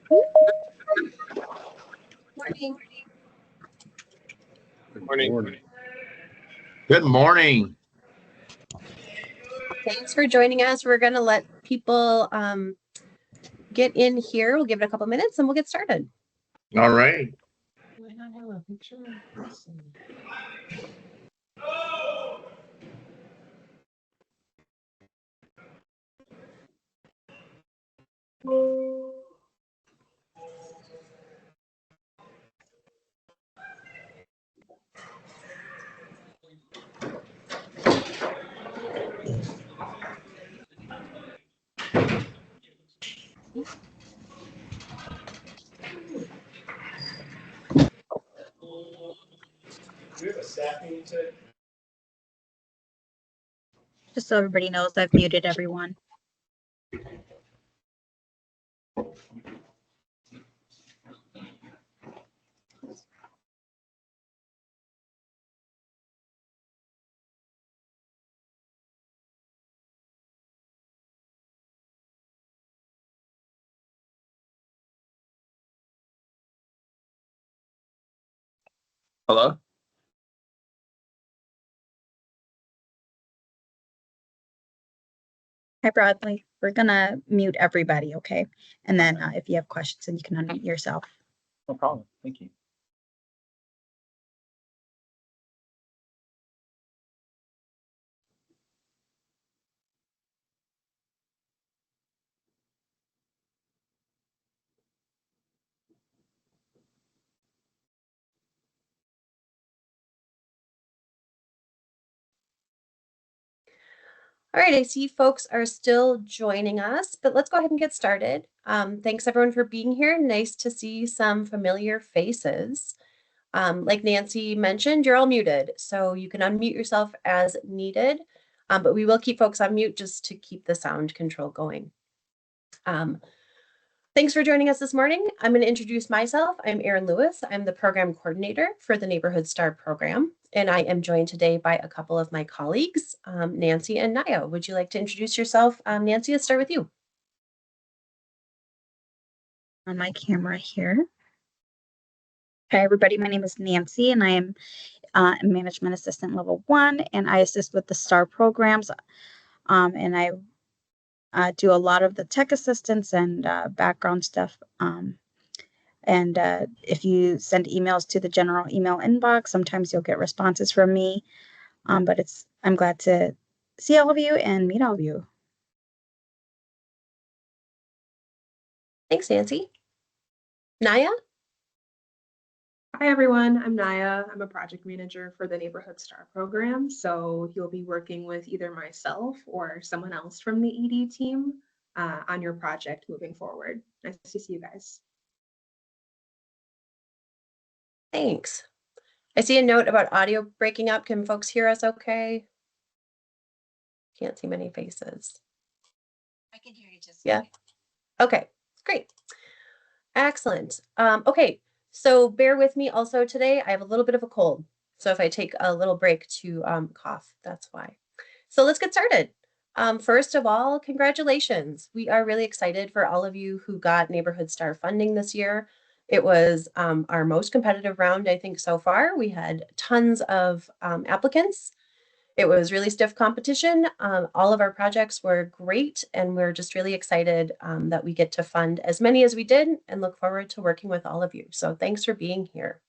Morning. Good morning. Good morning. Thanks for joining us. We're going to let people get in here. We'll give it a couple minutes and we'll get started. All right. Do I not have a picture? Let's see. Do we have a staff meeting today? Just so everybody knows, I've muted everyone. Hello? Hi, Bradley. We're gonna mute everybody, okay? And then if you have questions, then you can unmute yourself. No problem. Thank you. All right, I see folks are still joining us, but let's go ahead and get started. Thanks everyone for being here. Nice to see some familiar faces. Like Nancy mentioned, you're all muted, so you can unmute yourself as needed, but we will keep folks on mute just to keep the sound control going. Thanks for joining us this morning. I'm going to introduce myself. I'm Erin Lewis. I'm the program coordinator for the Neighborhood Star program, and I am joined today by a couple of my colleagues, Nancy and Naya. Would you like to introduce yourself? Nancy, let's start with you. On my camera here. Hi, everybody. My name is Nancy, and I am a Management Assistant Level 1, and I assist with the STAR programs, and I do a lot of the tech assistance and background stuff. And if you send emails to the general email inbox, sometimes you'll get responses from me. But I'm glad to see all of you and meet all of you. Thanks, Nancy. Naya? Hi, everyone. I'm Naya. I'm a project manager for the Neighborhood Star program. So you'll be working with either myself or someone else from the ED team on your project moving forward. Nice to see you guys. Thanks. I see a note about audio breaking up. Can folks hear us okay? Can't see many faces. I can hear you just yeah. Okay, great. Excellent. Okay, so bear with me also today. I have a little bit of a cold. So if I take a little break to cough, that's why. So let's get started. First of all, congratulations. We are really excited for all of you who got Neighborhood Star funding this year. It was our most competitive round, I think, so far. We had tons of applicants. It was really stiff competition. All of our projects were great, and we're just really excited that we get to fund as many as we did and look forward to working with all of you. So thanks for being here.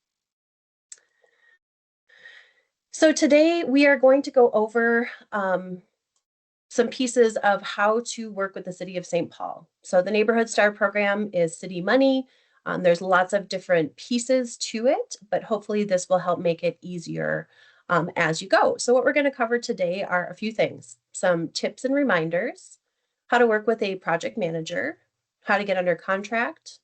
So today we are going to go over some pieces of how to work with the City of St. Paul. So the Neighborhood Star program is city money. There's lots of different pieces to it, but hopefully this will help make it easier as you go. So what we're going to cover today are a few things: some tips and reminders, how to work with a project manager, how to get under contract,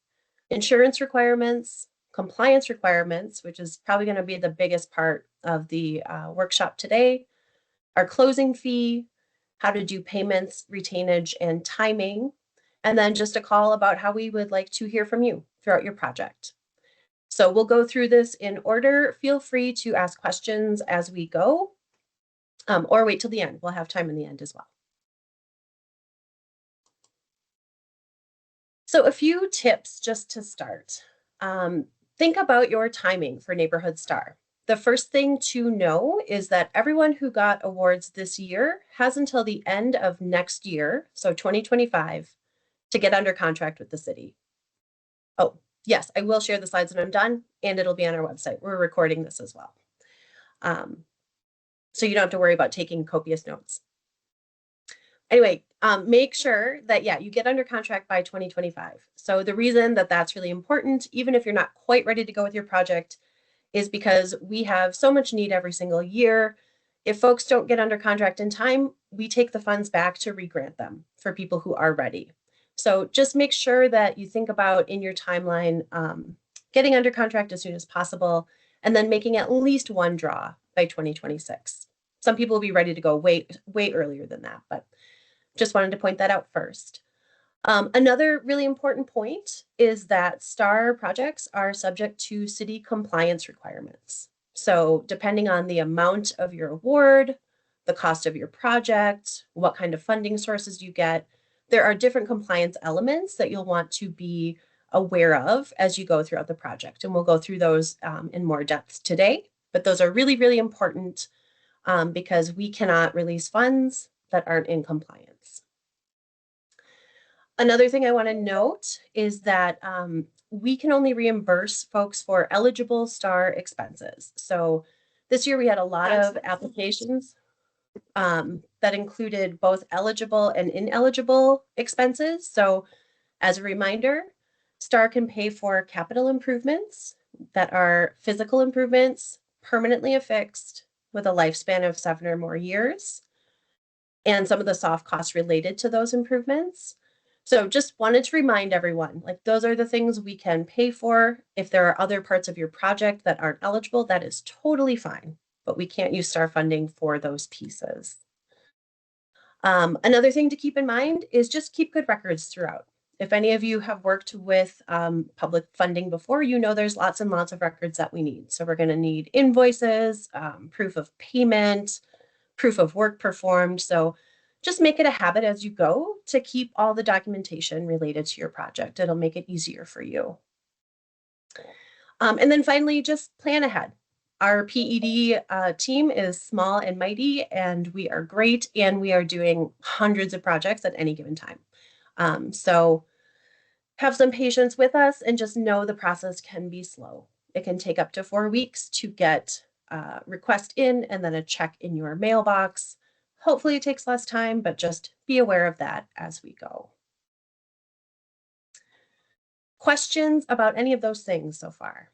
insurance requirements, compliance requirements, which is probably going to be the biggest part of the workshop today, our closing fee, how to do payments, retainage, and timing, and then just a call about how we would like to hear from you throughout your project. So we'll go through this in order. Feel free to ask questions as we go, or wait till the end. We'll have time in the end as well. So a few tips just to start. Think about your timing for Neighborhood Star. The first thing to know is that everyone who got awards this year has until the end of next year, so 2025, to get under contract with the city. Oh, yes, I will share the slides when I'm done, and it'll be on our website. We're recording this as well. So you don't have to worry about taking copious notes. Anyway, make sure that, yeah, you get under contract by 2025. So the reason that that's really important, even if you're not quite ready to go with your project, is because we have so much need every single year. If folks don't get under contract in time, we take the funds back to regrant them for people who are ready. So just make sure that you think about in your timeline, getting under contract as soon as possible, and then making at least one draw by 2026. Some people will be ready to go way earlier than that, but just wanted to point that out first. Another really important point is that STAR projects are subject to city compliance requirements. So depending on the amount of your award, the cost of your project, what kind of funding sources you get, there are different compliance elements that you'll want to be aware of as you go throughout the project. And we'll go through those in more depth today, but those are really, really important because we cannot release funds that aren't in compliance. Another thing I want to note is that we can only reimburse folks for eligible STAR expenses. So this year we had a lot of applications that included both eligible and ineligible expenses. So as a reminder, STAR can pay for capital improvements that are physical improvements, permanently affixed with a lifespan of 7 or more years, and some of the soft costs related to those improvements. So just wanted to remind everyone, like those are the things we can pay for. If there are other parts of your project that aren't eligible, that is totally fine, but we can't use STAR funding for those pieces. Another thing to keep in mind is just keep good records throughout. If any of you have worked with public funding before, you know there's lots and lots of records that we need. So we're going to need invoices, proof of payment, proof of work performed. So just make it a habit as you go to keep all the documentation related to your project. It'll make it easier for you. And then finally, just plan ahead. Our PED team is small and mighty, and we are great, and we are doing hundreds of projects at any given time. So have some patience with us and just know the process can be slow. It can take up to 4 weeks to get a request in and then a check in your mailbox. Hopefully it takes less time, but just be aware of that as we go. Questions about any of those things so far?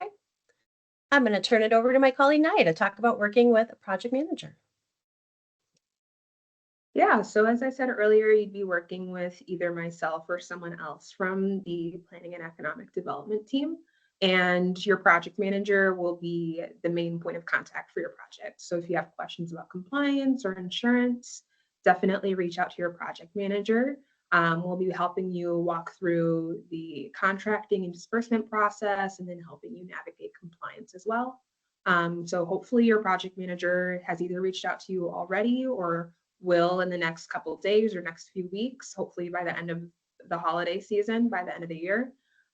Okay. I'm going to turn it over to my colleague Naya to talk about working with a project manager. Yeah, so as I said earlier, you'd be working with either myself or someone else from the Planning and Economic Development team. And your project manager will be the main point of contact for your project. So if you have questions about compliance or insurance, definitely reach out to your project manager. We'll be helping you walk through the contracting and disbursement process and then helping you navigate compliance as well. So hopefully your project manager has either reached out to you already or will in the next couple of days or next few weeks, hopefully by the end of the holiday season, by the end of the year.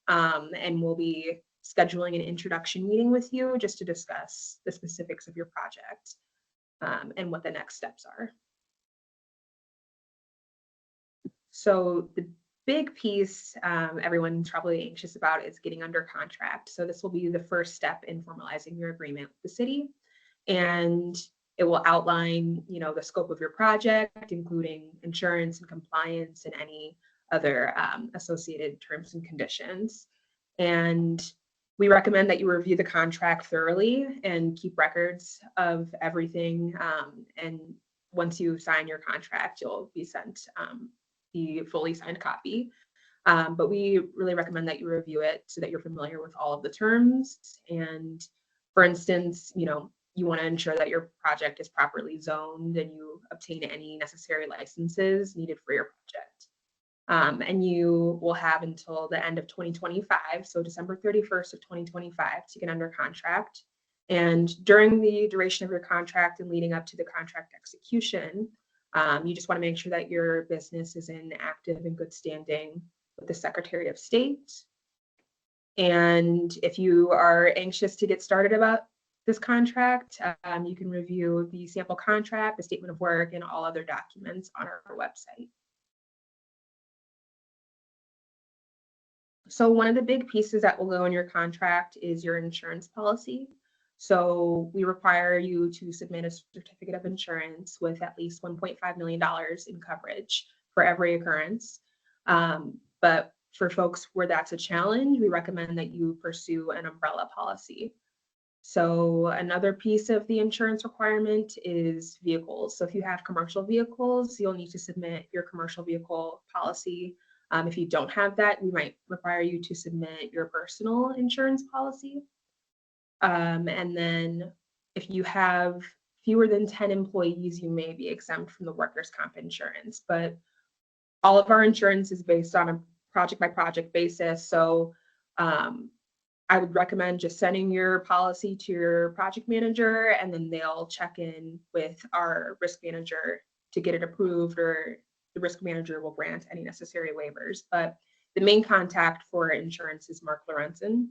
And we'll be scheduling an introduction meeting with you just to discuss the specifics of your project and what the next steps are. So the big piece everyone's probably anxious about is getting under contract. So this will be the first step in formalizing your agreement with the city. And it will outline, the scope of your project, including insurance and compliance and any other associated terms and conditions. And we recommend that you review the contract thoroughly and keep records of everything. And once you sign your contract, you'll be sent the fully signed copy. But we really recommend that you review it so that you're familiar with all of the terms. And for instance, you want to ensure that your project is properly zoned and you obtain any necessary licenses needed for your project. And you will have until the end of 2025, so December 31st of 2025 to get under contract. And during the duration of your contract and leading up to the contract execution, you just want to make sure that your business is in active and good standing with the Secretary of State. And if you are anxious to get started about this contract, you can review the sample contract, the statement of work, and all other documents on our website. So one of the big pieces that will go in your contract is your insurance policy. So we require you to submit a certificate of insurance with at least $1.5 million in coverage for every occurrence. But for folks where that's a challenge, we recommend that you pursue an umbrella policy. So another piece of the insurance requirement is vehicles. So if you have commercial vehicles, you'll need to submit your commercial vehicle policy. If you don't have that, we might require you to submit your personal insurance policy. And then if you have fewer than 10 employees, you may be exempt from the workers' comp insurance. But all of our insurance is based on a project by project basis. So I would recommend just sending your policy to your project manager, and then they'll check in with our risk manager to get it approved, or the risk manager will grant any necessary waivers. But the main contact for insurance is Mark Lorenzen,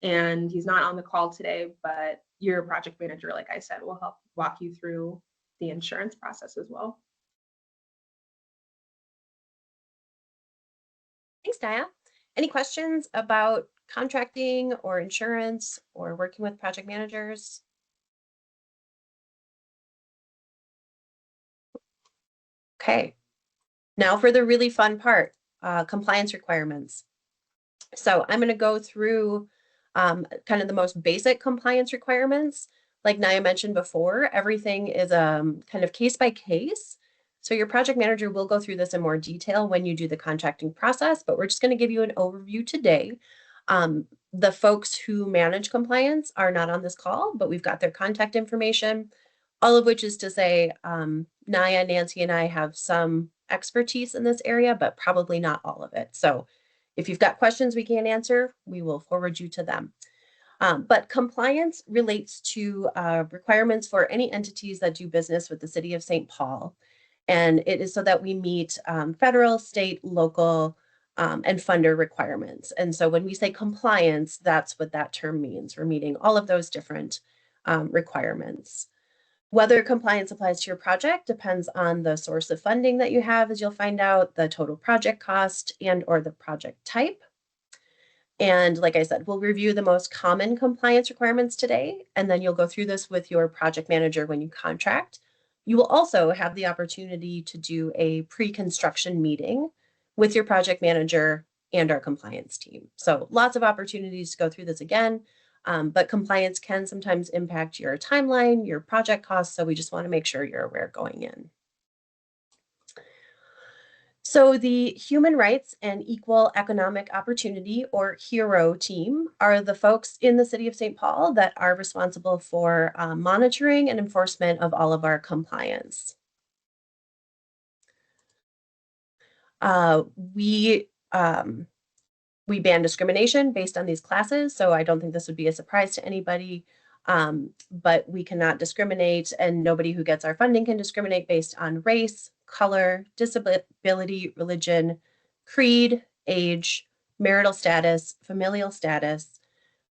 and he's not on the call today, but your project manager, like I said, will help walk you through the insurance process as well. Thanks, Naya. Any questions about contracting or insurance or working with project managers? Okay, now for the really fun part, compliance requirements. So I'm going to go through kind of the most basic compliance requirements. Like Naya mentioned before, everything is kind of case by case. So your project manager will go through this in more detail when you do the contracting process, but we're just going to give you an overview today. The folks who manage compliance are not on this call, but we've got their contact information, all of which is to say Naya, Nancy, and I have some expertise in this area, but probably not all of it. So if you've got questions we can't answer, we will forward you to them. But compliance relates to requirements for any entities that do business with the City of St. Paul. And it is so that we meet federal, state, local, and funder requirements. And so when we say compliance, that's what that term means. We're meeting all of those different requirements. Whether compliance applies to your project depends on the source of funding that you have, as you'll find out, the total project cost and or the project type. And like I said, we'll review the most common compliance requirements today, and then you'll go through this with your project manager when you contract. You will also have the opportunity to do a pre-construction meeting with your project manager and our compliance team. So lots of opportunities to go through this again, but compliance can sometimes impact your timeline, your project costs, so we just want to make sure you're aware going in. So the Human Rights and Equal Economic Opportunity, or HERO team, are the folks in the City of St. Paul that are responsible for monitoring and enforcement of all of our compliance. We ban discrimination based on these classes, so I don't think this would be a surprise to anybody, but we cannot discriminate, and nobody who gets our funding can discriminate based on race, color, disability, religion, creed, age, marital status, familial status,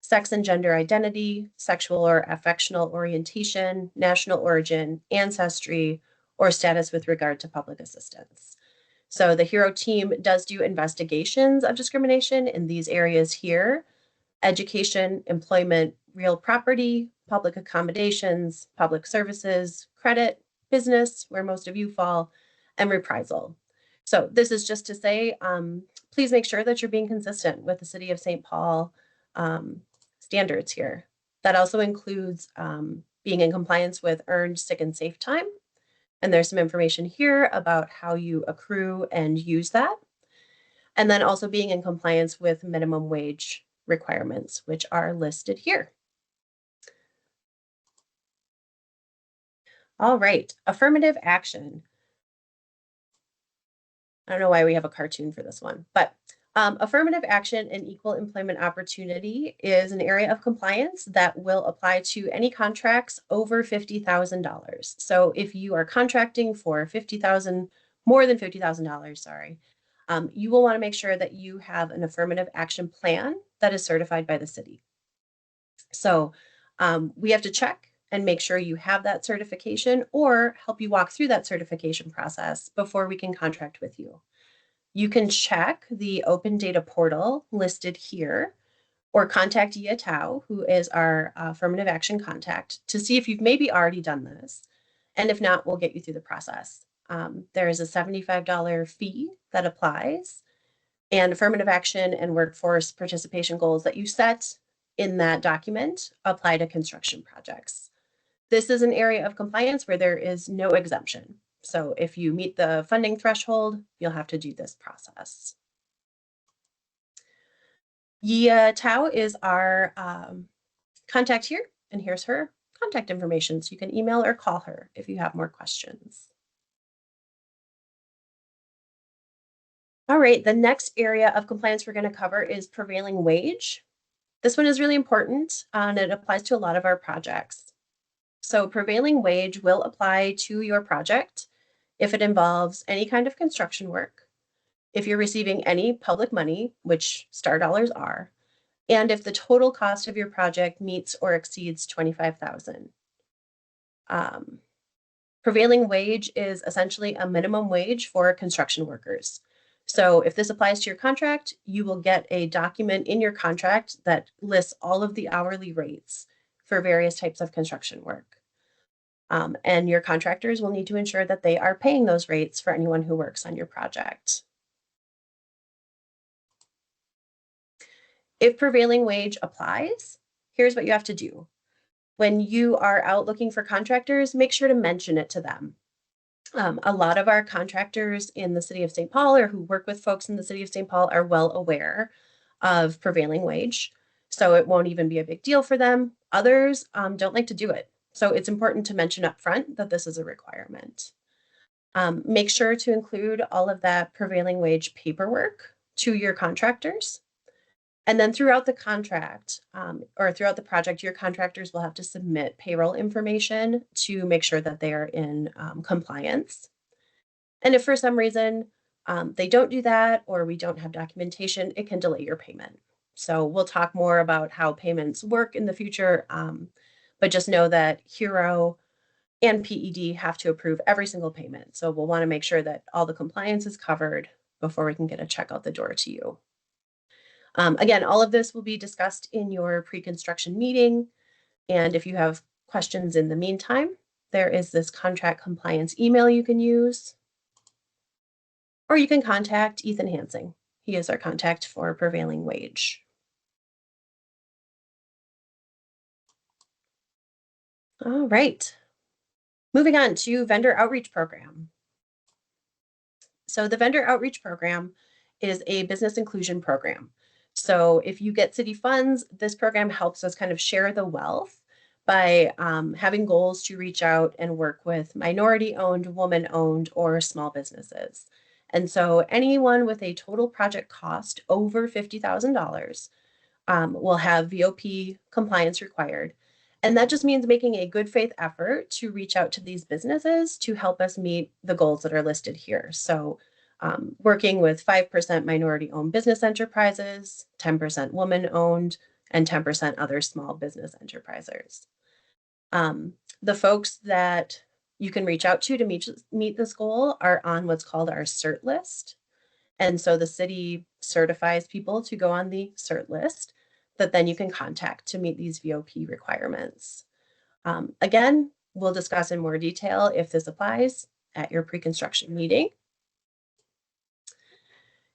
sex and gender identity, sexual or affectional orientation, national origin, ancestry, or status with regard to public assistance. So the HERO team does do investigations of discrimination in these areas here: education, employment, real property, public accommodations, public services, credit, business, where most of you fall, and reprisal. So this is just to say, please make sure that you're being consistent with the City of St. Paul standards here. That also includes being in compliance with earned sick and safe time. And there's some information here about how you accrue and use that. And then also being in compliance with minimum wage requirements, which are listed here. All right, affirmative action. I don't know why we have a cartoon for this one, but Affirmative action and equal employment opportunity is an area of compliance that will apply to any contracts over $50,000. So if you are contracting for more than $50,000, sorry, you will want to make sure that you have an affirmative action plan that is certified by the city. So we have to check and make sure you have that certification or help you walk through that certification process before we can contract with you. You can check the open data portal listed here or contact Yia Tao, who is our affirmative action contact, to see if you've maybe already done this. And if not, we'll get you through the process. There is a $75 fee that applies, and affirmative action and workforce participation goals that you set in that document apply to construction projects. This is an area of compliance where there is no exemption. So if you meet the funding threshold, you'll have to do this process. Yia Tao is our contact here, and here's her contact information. So you can email or call her if you have more questions. All right, the next area of compliance we're going to cover is prevailing wage. This one is really important, and it applies to a lot of our projects. So prevailing wage will apply to your project if it involves any kind of construction work, if you're receiving any public money, which STAR dollars are, and if the total cost of your project meets or exceeds $25,000. Prevailing wage is essentially a minimum wage for construction workers. So if this applies to your contract, you will get a document in your contract that lists all of the hourly rates for various types of construction work. And your contractors will need to ensure that they are paying those rates for anyone who works on your project. If prevailing wage applies, here's what you have to do. When you are out looking for contractors, make sure to mention it to them. A lot of our contractors in the city of St. Paul or who work with folks in the city of St. Paul are well aware of prevailing wage, so it won't even be a big deal for them. Others don't like to do it. So it's important to mention up front that this is a requirement. Make sure to include all of that prevailing wage paperwork to your contractors. And then throughout the contract or throughout the project, your contractors will have to submit payroll information to make sure that they are in compliance. And if for some reason they don't do that or we don't have documentation, it can delay your payment. So we'll talk more about how payments work in the future, but just know that HERO and PED have to approve every single payment. So we'll want to make sure that all the compliance is covered before we can get a check out the door to you. Again, all of this will be discussed in your pre-construction meeting. And if you have questions in the meantime, there is this contract compliance email you can use. Or you can contact Ethan Hansing. He is our contact for prevailing wage. All right. Moving on to vendor outreach program. So the vendor outreach program is a business inclusion program. So if you get city funds, this program helps us kind of share the wealth by having goals to reach out and work with minority-owned, woman-owned, or small businesses. And so anyone with a total project cost over $50,000 will have VOP compliance required. And that just means making a good faith effort to reach out to these businesses to help us meet the goals that are listed here. So working with 5% minority-owned business enterprises, 10% woman-owned, and 10% other small business enterprises. The folks that you can reach out to meet this goal are on what's called our CERT list. And so the city certifies people to go on the CERT list that then you can contact to meet these VOP requirements. Again, we'll discuss in more detail if this applies at your pre-construction meeting.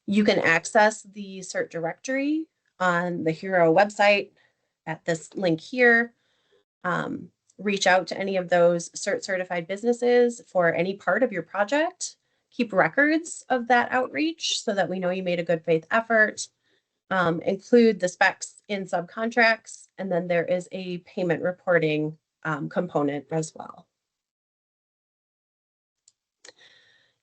You can access the CERT directory on the HERO website at this link here. Reach out to any of those CERT certified businesses for any part of your project. Keep records of that outreach so that we know you made a good faith effort. Include the specs in subcontracts, and then there is a payment reporting component as well.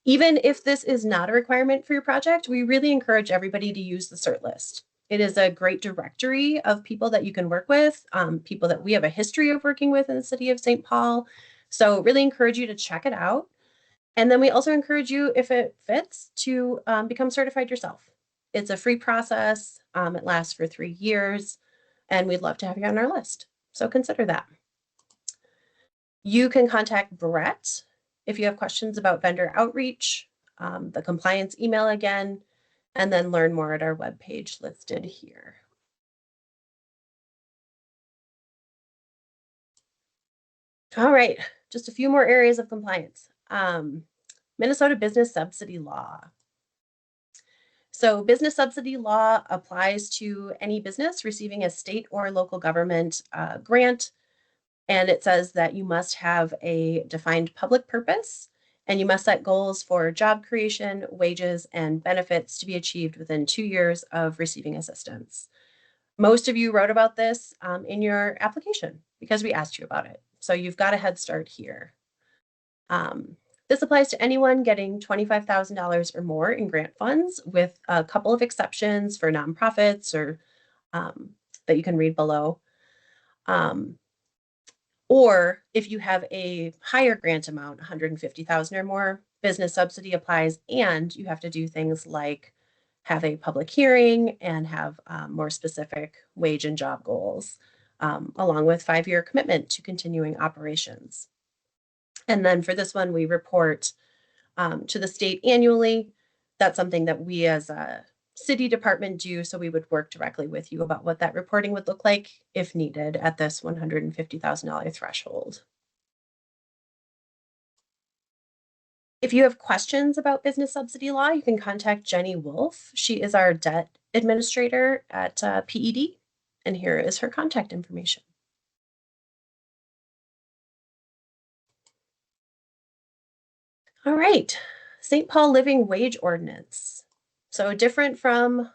Even if this is not a requirement for your project, we really encourage everybody to use the cert list. It is a great directory of people that you can work with, people that we have a history of working with in the city of St. Paul. So really encourage you to check it out. And then we also encourage you, if it fits, to become certified yourself. It's a free process. It lasts for 3 years, and we'd love to have you on our list. So consider that. You can contact Brett if you have questions about vendor outreach, the compliance email again, and then learn more at our webpage listed here. All right, just a few more areas of compliance. Minnesota business subsidy law. So business subsidy law applies to any business receiving a state or local government grant. And it says that you must have a defined public purpose, and you must set goals for job creation, wages, and benefits to be achieved within 2 years of receiving assistance. Most of you wrote about this in your application because we asked you about it. So you've got a head start here. This applies to anyone getting $25,000 or more in grant funds, with a couple of exceptions for nonprofits or that you can read below. Or if you have a higher grant amount, 150,000 or more, business subsidy applies, and you have to do things like have a public hearing and have more specific wage and job goals, along with 5-year commitment to continuing operations. And then for this one, we report to the state annually. That's something that we as a city department do, so we would work directly with you about what that reporting would look like if needed at this $150,000 threshold. If you have questions about business subsidy law, you can contact Jenny Wolf. She is our debt administrator at PED, and here is her contact information. All right, St. Paul Living Wage Ordinance. So different from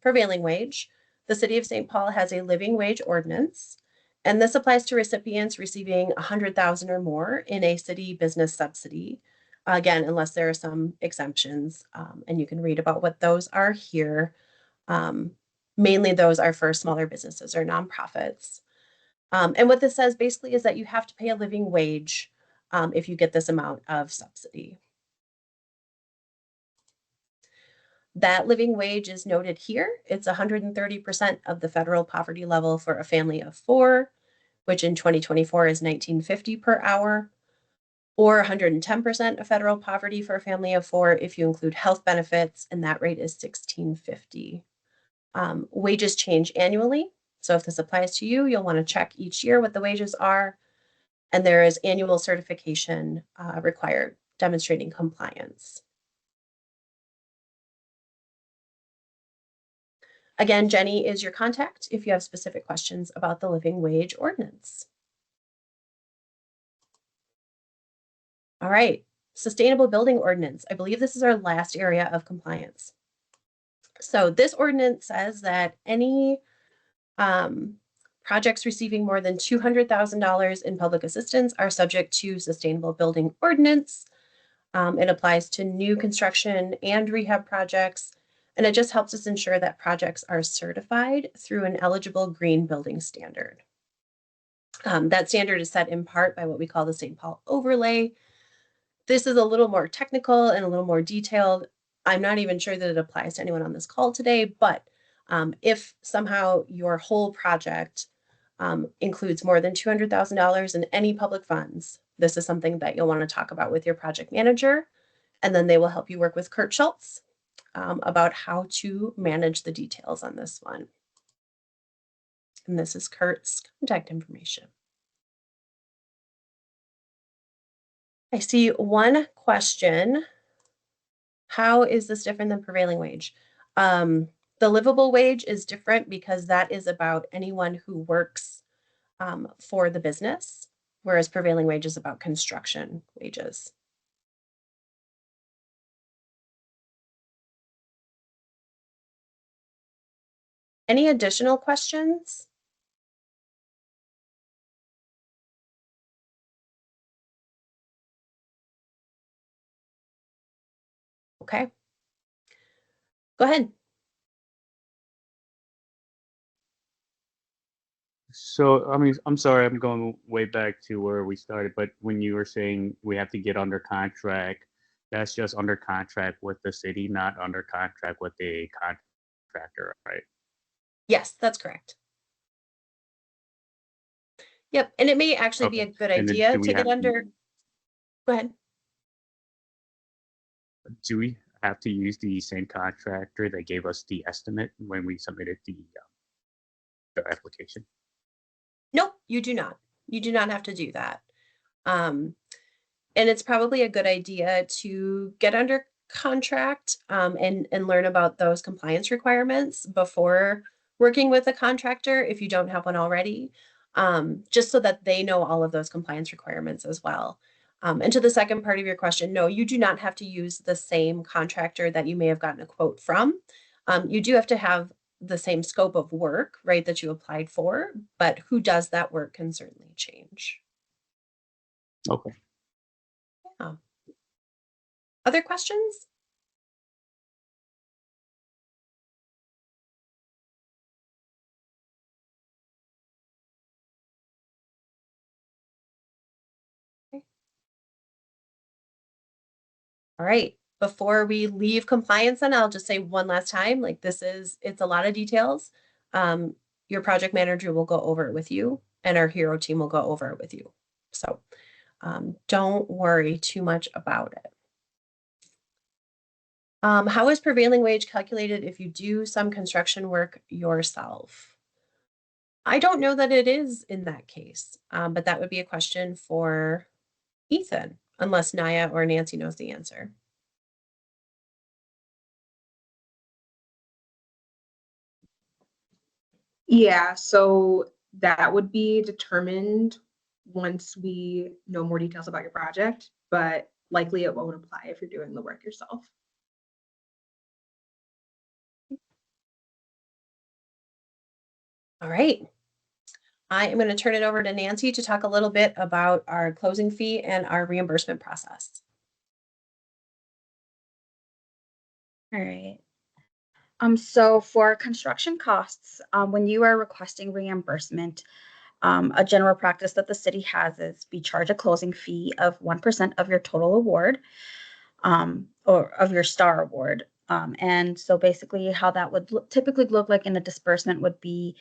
prevailing wage, the city of St. Paul has a living wage ordinance, and this applies to recipients receiving 100,000 or more in a city business subsidy. Again, unless there are some exemptions, and you can read about what those are here. Mainly those are for smaller businesses or nonprofits. And what this says basically is that you have to pay a living wage if you get this amount of subsidy. That living wage is noted here. It's 130% of the federal poverty level for a family of 4, which in 2024 is $19.50 per hour, or 110% of federal poverty for a family of 4 if you include health benefits, and that rate is $16.50. Wages change annually. So if this applies to you, you'll want to check each year what the wages are. And there is annual certification required demonstrating compliance. Again, Jenny is your contact if you have specific questions about the living wage ordinance. All right, sustainable building ordinance. I believe this is our last area of compliance. So this ordinance says that any projects receiving more than $200,000 in public assistance are subject to sustainable building ordinance. It applies to new construction and rehab projects, and it just helps us ensure that projects are certified through an eligible green building standard. That standard is set in part by what we call the St. Paul overlay. This is a little more technical and a little more detailed. I'm not even sure that it applies to anyone on this call today, but if somehow your whole project includes more than $200,000 in any public funds, this is something that you'll want to talk about with your project manager, and then they will help you work with Kurt Schultz about how to manage the details on this one. And this is Kurt's contact information. I see one question. How is this different than prevailing wage? The livable wage is different because that is about anyone who works for the business, whereas prevailing wage is about construction wages. Any additional questions? Okay. Go ahead. So, I mean, I'm sorry, I'm going way back to where we started, but when you were saying we have to get under contract, that's just under contract with the city, not under contract with the contractor, right? Yes, that's correct. Yep, and it may actually be a Okay. good And then idea to get under. Go ahead. do we have to use the same contractor that gave us the estimate when we submitted the application? Nope, you do not. You do not have to do that. Um, and it's probably a good idea to get under contract and learn about those compliance requirements before working with a contractor if you don't have one already, just so that they know all of those compliance requirements as well. And to the second part of your question, no, you do not have to use the same contractor that you may have gotten a quote from. You do have to have the same scope of work, right, that you applied for, but who does that work can certainly change. Okay. Yeah. Other questions? All right, before we leave compliance, then I'll just say one last time, like it's a lot of details. Your project manager will go over it with you and our hero team will go over it with you. So don't worry too much about it. How is prevailing wage calculated if you do some construction work yourself? I don't know that it is in that case, but that would be a question for Ethan, unless Naya or Nancy knows the answer. Yeah, so that would be determined once we know more details about your project, but likely it won't apply if you're doing the work yourself. All right. I am going to turn it over to Nancy to talk a little bit about our closing fee and our reimbursement process. All right. So for construction costs, when you are requesting reimbursement, a general practice that the city has is we charge a closing fee of 1% of your total award, or of your STAR award. And so basically how that would typically look like in a disbursement would be,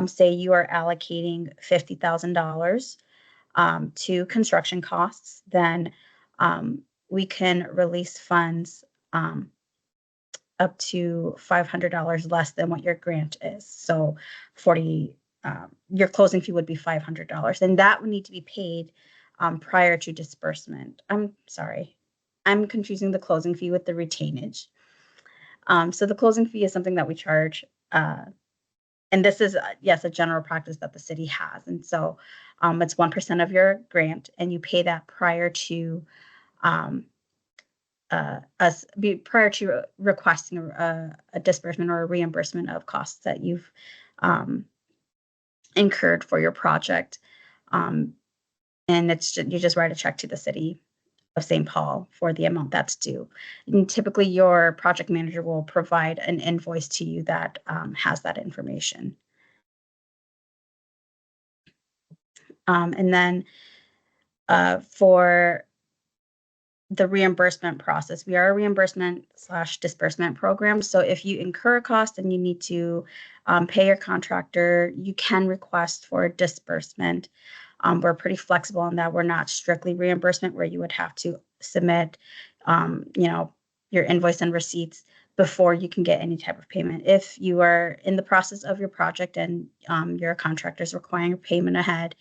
say you are allocating $50,000 to construction costs, then we can release funds up to $500 less than what your grant is. So your closing fee would be $500, and that would need to be paid prior to disbursement. I'm sorry, I'm confusing the closing fee with the retainage. So the closing fee is something that we charge, and this is yes, a general practice that the city has, and so it's 1% of your grant, and you pay that prior to prior to requesting a disbursement or a reimbursement of costs that you've incurred for your project. And you just write a check to the city of St. Paul for the amount that's due. And typically your project manager will provide an invoice to you that has that information. And then for the reimbursement process, we are a reimbursement/disbursement program. So if you incur a cost and you need to pay your contractor, you can request for a disbursement. We're pretty flexible in that we're not strictly reimbursement where you would have to submit, your invoice and receipts before you can get any type of payment. If you are in the process of your project and your contractor is requiring payment ahead,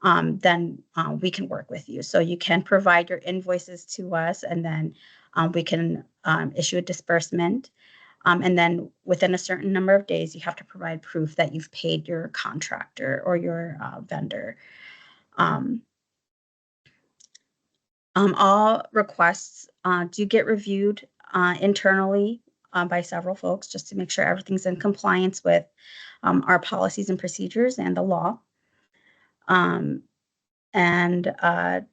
then we can work with you. So you can provide your invoices to us, and then we can issue a disbursement. And then within a certain number of days, you have to provide proof that you've paid your contractor or your vendor. All requests do get reviewed internally by several folks just to make sure everything's in compliance with our policies and procedures and the law. And I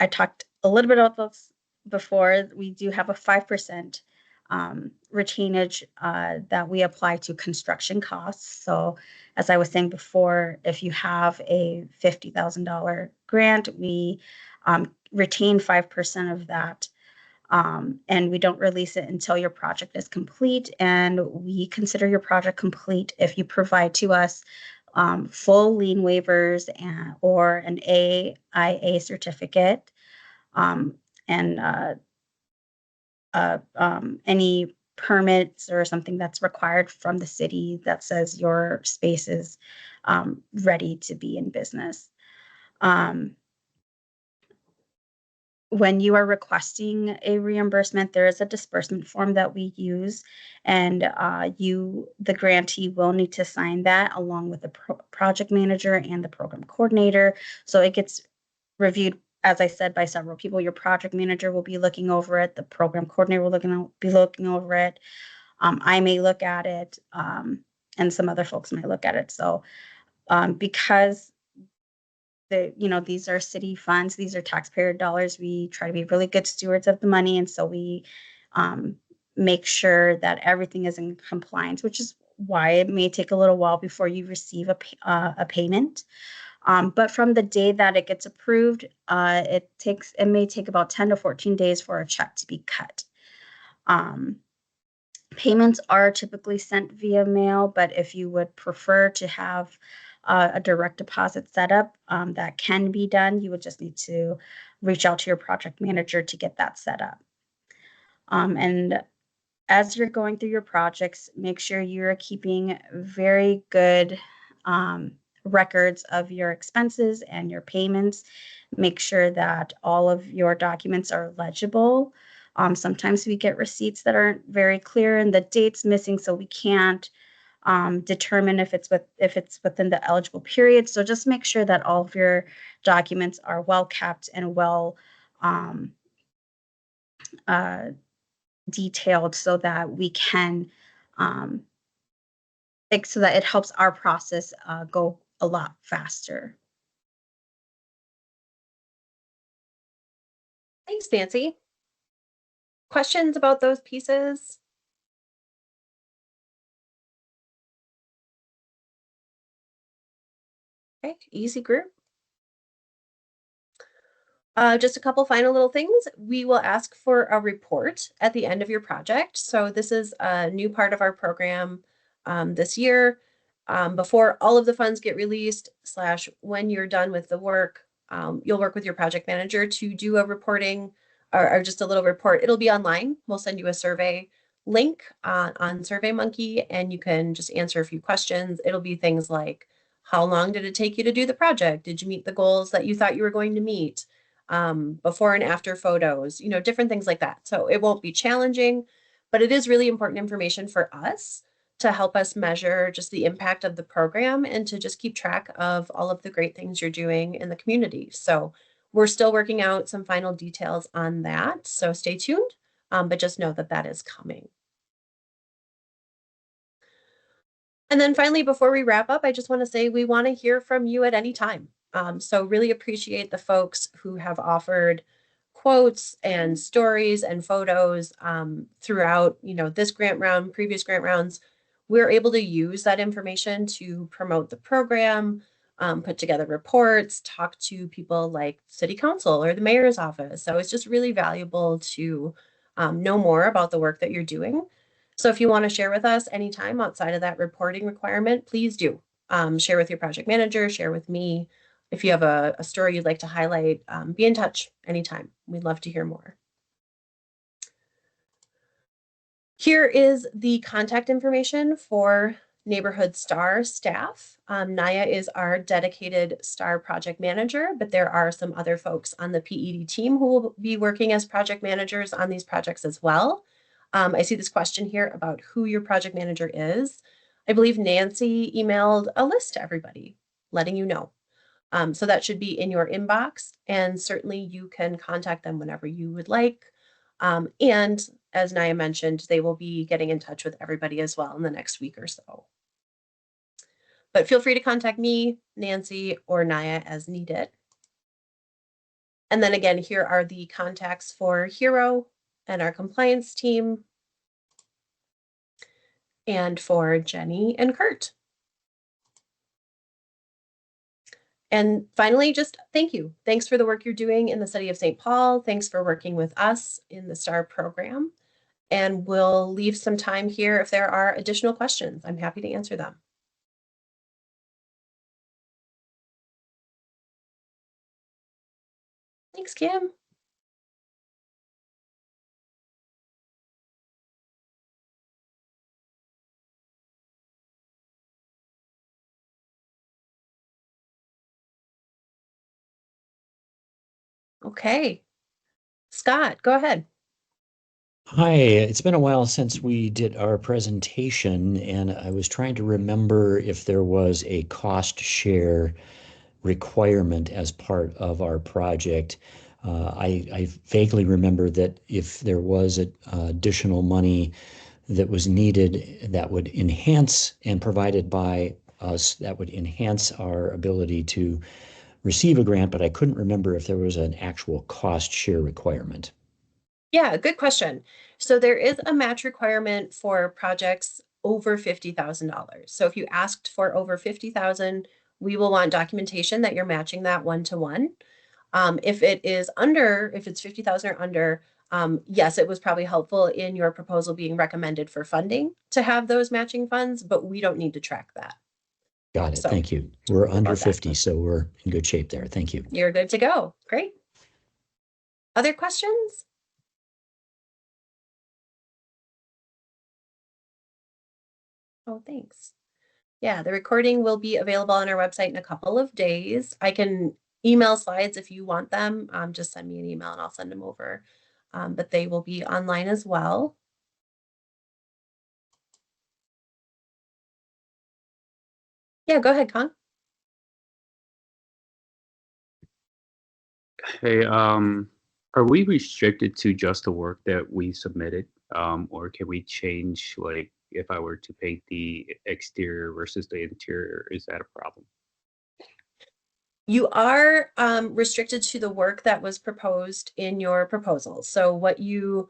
talked a little bit about this before, we do have a 5% retainage that we apply to construction costs. So as I was saying before, if you have a $50,000 grant, we retain 5% of that. And we don't release it until your project is complete. And we consider your project complete if you provide to us full lien waivers or an AIA certificate, and any permits or something that's required from the city that says your space is ready to be in business. When you are requesting a reimbursement, there is a disbursement form that we use, and the grantee will need to sign that along with the project manager and the program coordinator. So it gets reviewed, as I said, by several people. Your project manager will be looking over it. The program coordinator will be looking over it. I may look at it, and some other folks might look at it. So because these are city funds, these are taxpayer dollars, we try to be really good stewards of the money. And so we make sure that everything is in compliance, which is why it may take a little while before you receive a payment. But from the day that it gets approved, it may take about 10 to 14 days for a check to be cut. Payments are typically sent via mail, but if you would prefer to have a direct deposit set up, that can be done. You would just need to reach out to your project manager to get that set up. And as you're going through your projects, make sure you're keeping very good records of your expenses and your payments. Make sure that all of your documents are legible. Sometimes we get receipts that aren't very clear and the date's missing, so we can't determine if it's within the eligible period. So just make sure that all of your documents are well kept and well detailed, so that we can so that it helps our process go a lot faster. Thanks, Nancy. Questions about those pieces? Okay, easy group. Just a couple final little things. We will ask for a report at the end of your project. So this is a new part of our program this year. Before all of the funds get released / when you're done with the work, you'll work with your project manager to do a reporting or just a little report. It'll be online. We'll send you a survey link on SurveyMonkey, and you can just answer a few questions. It'll be things like, how long did it take you to do the project? Did you meet the goals that you thought you were going to meet? Before and after photos, different things like that. So it won't be challenging, but it is really important information for us to help us measure just the impact of the program and to just keep track of all of the great things you're doing in the community. So we're still working out some final details on that. So stay tuned, but just know that that is coming. And then finally, before we wrap up, I just want to say we want to hear from you at any time. So really appreciate the folks who have offered quotes and stories and photos throughout, this grant round, previous grant rounds. We're able to use that information to promote the program, put together reports, talk to people like city council or the mayor's office. So it's just really valuable to know more about the work that you're doing. So if you want to share with us anytime outside of that reporting requirement, please do. Share with your project manager, share with me. If you have a story you'd like to highlight, be in touch anytime. We'd love to hear more. Here is the contact information for Neighborhood STAR staff. Naya is our dedicated STAR project manager, but there are some other folks on the PED team who will be working as project managers on these projects as well. I see this question here about who your project manager is. I believe Nancy emailed a list to everybody letting you know. So that should be in your inbox, and certainly you can contact them whenever you would like. And as Naya mentioned, they will be getting in touch with everybody as well in the next week or so. But feel free to contact me, Nancy, or Naya as needed. And then again, here are the contacts for Hero and our compliance team, and for Jenny and Kurt. And finally, just thank you. Thanks for the work you're doing in the city of St. Paul. Thanks for working with us in the STAR program. And we'll leave some time here if there are additional questions. I'm happy to answer them. Thanks, Kim. Okay. Scott, go ahead. Hi, it's been a while since we did our presentation, and I was trying to remember if there was a cost share requirement as part of our project. I vaguely remember that if there was additional money that was needed that would enhance and provided by us, that would enhance our ability to receive a grant, but I couldn't remember if there was an actual cost share requirement. Yeah, good question. So there is a match requirement for projects over $50,000. So if you asked for over 50,000, we will want documentation that you're matching that 1-to-1. If it's 50,000 or under, yes, it was probably helpful in your proposal being recommended for funding to have those matching funds, but we don't need to track that. Got it. So, Thank you. We're under about that. 50, so we're in good shape there. Thank you. You're good to go. Great. Other questions? Oh, thanks. Yeah, the recording will be available on our website in a couple of days. I can email slides if you want them. Just send me an email and I'll send them over. But they will be online as well. Yeah, go ahead, Con. Hey, are we restricted to just the work that we submitted? Or can we change, like, if I were to paint the exterior versus the interior, is that a problem? You are restricted to the work that was proposed in your proposal. So what you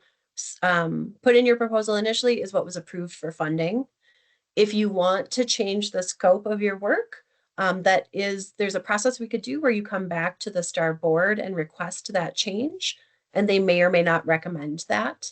put in your proposal initially is what was approved for funding. If you want to change the scope of your work, there's a process we could do where you come back to the STAR board and request that change, and they may or may not recommend that.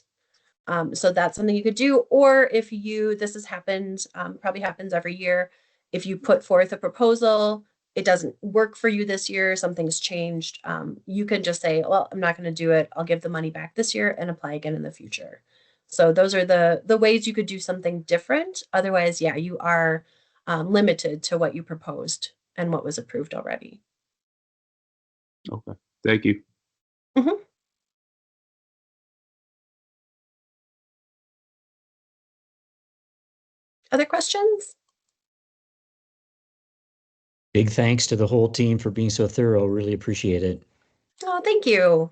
So that's something you could do. Or if this has happened, probably happens every year, if you put forth a proposal, it doesn't work for you this year, something's changed, you can just say, well, I'm not going to do it. I'll give the money back this year and apply again in the future. So those are the ways you could do something different. Otherwise, yeah, you are limited to what you proposed and what was approved already. Okay, thank you. Mhm. Other questions? Big thanks to the whole team for being so thorough. Really appreciate it. Oh, thank you.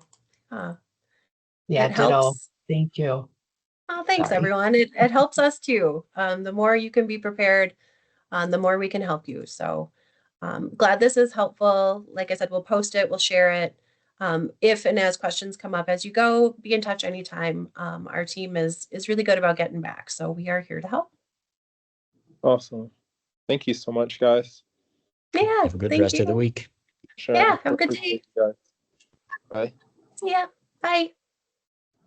Yeah, It ditto. helps. Thank you. Oh, thanks, Sorry. everyone. It helps us too. The more you can be prepared, the more we can help you. So glad this is helpful. Like I said, we'll post it, we'll share it. If and as questions come up as you go, be in touch anytime. Our team is really good about getting back. So we are here to help. Awesome. Thank you so much, guys. Yeah, Have a good thank rest of the you. week. Sure. Yeah, have a good day. Appreciate you guys. Bye. Yeah, bye.